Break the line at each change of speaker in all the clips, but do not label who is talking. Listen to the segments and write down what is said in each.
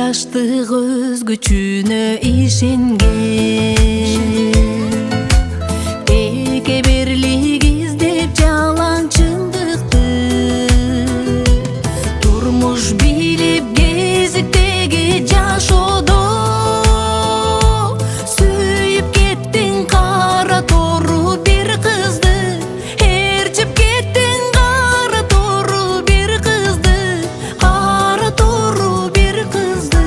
жаштык өз күчүнө ишенген, текеберлик издеп жалаң чындыкты, турмуш билип кезиктеги жашоодо сүйүп кеттиң кара тору бир кызды, ээрчип кеттиң кара тору бир кызды, кара тору бир кызды.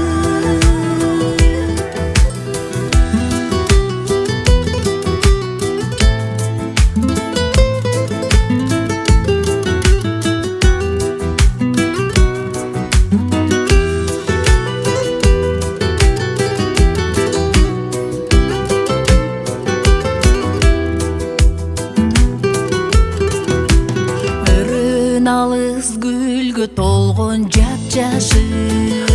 Өрүн алыс гүлгө толгон жапжашык,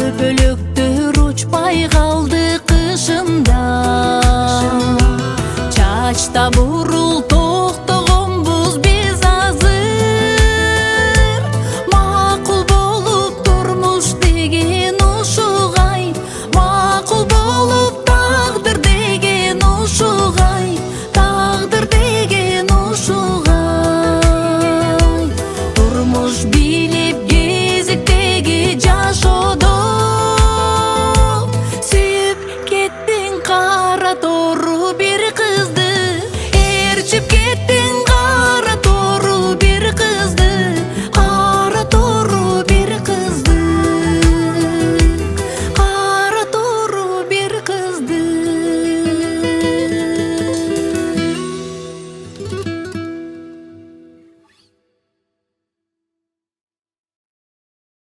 өпөлөктөр учпай калды.